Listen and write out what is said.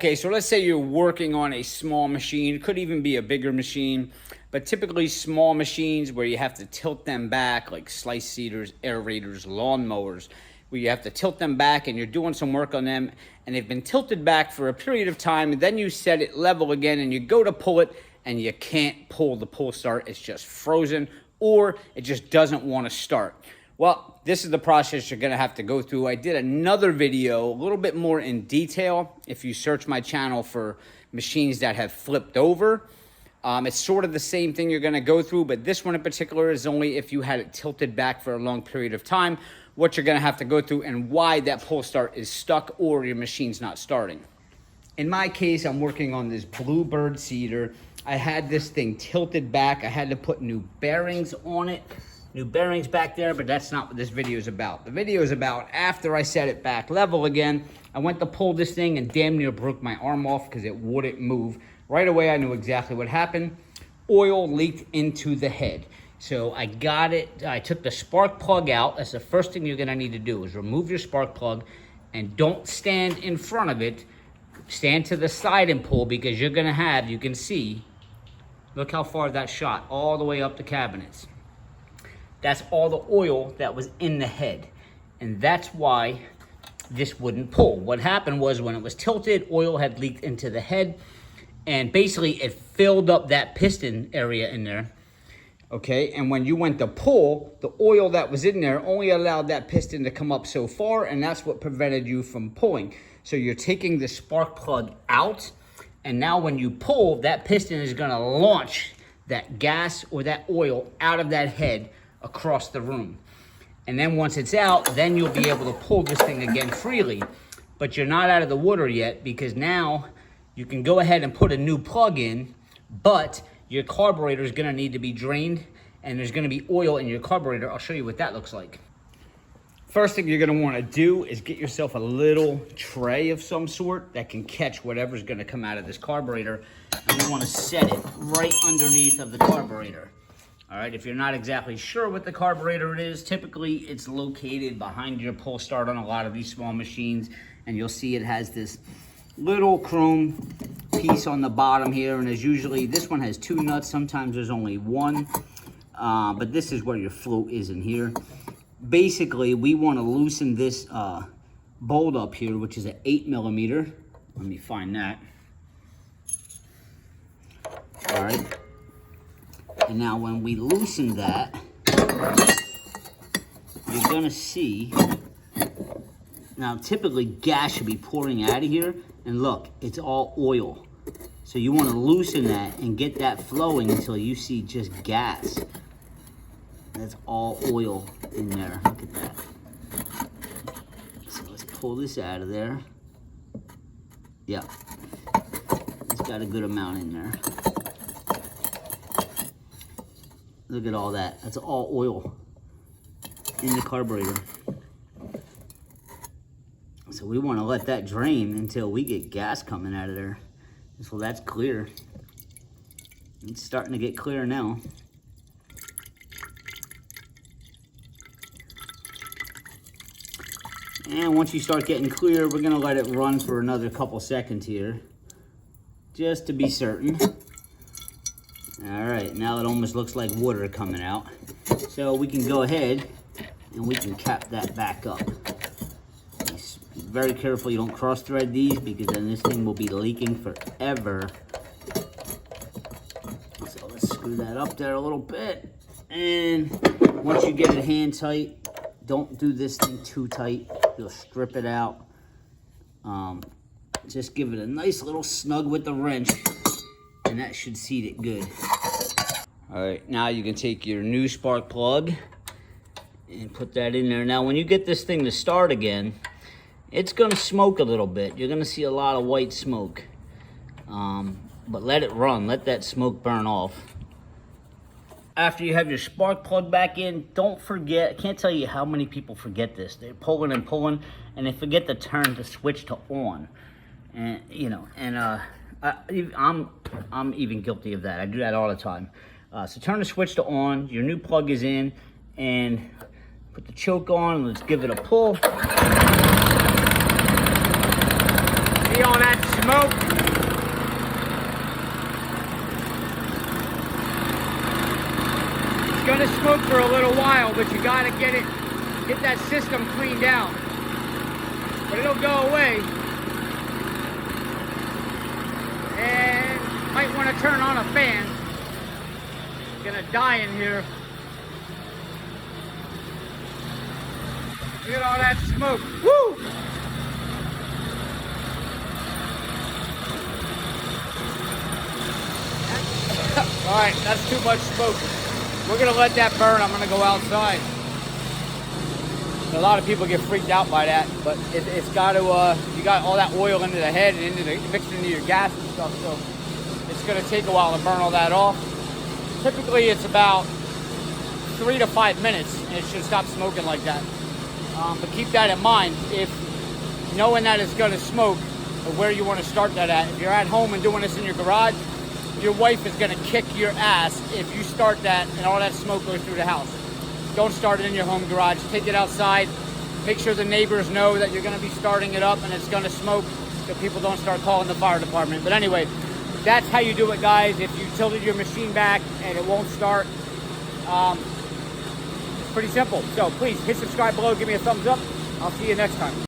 Okay, so let's say you're working on a small machine, could even be a bigger machine, but typically small machines where you have to tilt them back, like slice seeders, aerators, lawn mowers, where you have to tilt them back and you're doing some work on them and they've been tilted back for a period of time, and then you set it level again and you go to pull it and you can't pull the pull start. It's just frozen or it just doesn't want to start. Well, this is the process you're gonna have to go through. I did another video a little bit more in detail. If you search my channel for machines that have flipped over, it's sort of the same thing you're gonna go through, but this one in particular is only if you had it tilted back for a long period of time, what you're gonna have to go through and why that pull start is stuck or your machine's not starting. In my case, I'm working on this Bluebird seeder. I had this thing tilted back. I had to put new bearings on it. New bearings back there, but that's not what this video is about. The video is about after I set it back level again, I went to pull this thing and damn near broke my arm off because it wouldn't move. Right away, I knew exactly what happened. Oil leaked into the head. So I got it, I took the spark plug out. That's the first thing you're gonna need to do is remove your spark plug and don't stand in front of it. Stand to the side and pull because you're gonna have, you can see, look how far that shot, all the way up the cabinets. That's all the oil that was in the head. And that's why this wouldn't pull. What happened was when it was tilted, oil had leaked into the head and basically it filled up that piston area in there. Okay, and when you went to pull, the oil that was in there only allowed that piston to come up so far, and that's what prevented you from pulling. So you're taking the spark plug out, and now when you pull, that piston is gonna launch that gas or that oil out of that head across the room. And then once it's out, then you'll be able to pull this thing again freely. But you're not out of the water yet because now you can go ahead and put a new plug in, but your carburetor is gonna need to be drained and there's gonna be oil in your carburetor. I'll show you what that looks like. First thing you're gonna wanna do is get yourself a little tray of some sort that can catch whatever's gonna come out of this carburetor. And you wanna set it right underneath of the carburetor. All right, if you're not exactly sure what the carburetor is, typically it's located behind your pull start on a lot of these small machines, and you'll see it has this little chrome piece on the bottom here, and there's usually, this one has 2 nuts, sometimes there's only 1, but this is where your float is in here. Basically, we want to loosen this bolt up here, which is an 8mm. Let me find that. All right. And now when we loosen that, you're gonna see, now typically gas should be pouring out of here, and look, it's all oil. So you wanna loosen that and get that flowing until you see just gas. That's all oil in there, look at that. So let's pull this out of there. Yeah, it's got a good amount in there. Look at all that. That's all oil in the carburetor. So we want to let that drain until we get gas coming out of there. So that's clear. It's starting to get clear now. And once you start getting clear, we're going to let it run for another couple seconds here, just to be certain. All right, now it almost looks like water coming out. So we can go ahead and we can cap that back up. Just be very careful you don't cross thread these because then this thing will be leaking forever. So let's screw that up there a little bit. And once you get it hand tight, don't do this thing too tight. You'll strip it out. Just give it a nice little snug with the wrench. And that should seat it good. All right, now you can take your new spark plug and put that in there. Now, when you get this thing to start again, it's gonna smoke a little bit. You're gonna see a lot of white smoke. But let it run, let that smoke burn off. After you have your spark plug back in, don't forget, I can't tell you how many people forget this. They're pulling and pulling, and they forget to turn the switch to on. And, you know, and I'm even guilty of that. I do that all the time. So turn the switch to on, your new plug is in, and put the choke on, and let's give it a pull. See all that smoke? for a little while, but you gotta get that system cleaned out. But it'll go away. And might want to turn on a fan. It's gonna die in here. Look at all that smoke. Woo! All right, that's too much smoke. We're gonna let that burn. I'm gonna go outside. A lot of people get freaked out by that, but it's got to, you got all that oil into the head and mixed into your gas and stuff, so it's gonna take a while to burn all that off. Typically, it's about 3 to 5 minutes, and it should stop smoking like that. But keep that in mind, if knowing that it's gonna smoke, or where you want to start that at. If you're at home and doing this in your garage, your wife is gonna kick your ass if you start that and all that smoke goes through the house. Don't start it in your home garage. Take it outside. Make sure the neighbors know that you're gonna be starting it up and it's gonna smoke, so people don't start calling the fire department. But anyway, that's how you do it, guys. If you tilted your machine back and it won't start, it's pretty simple. So please hit subscribe below, give me a thumbs up. I'll see you next time.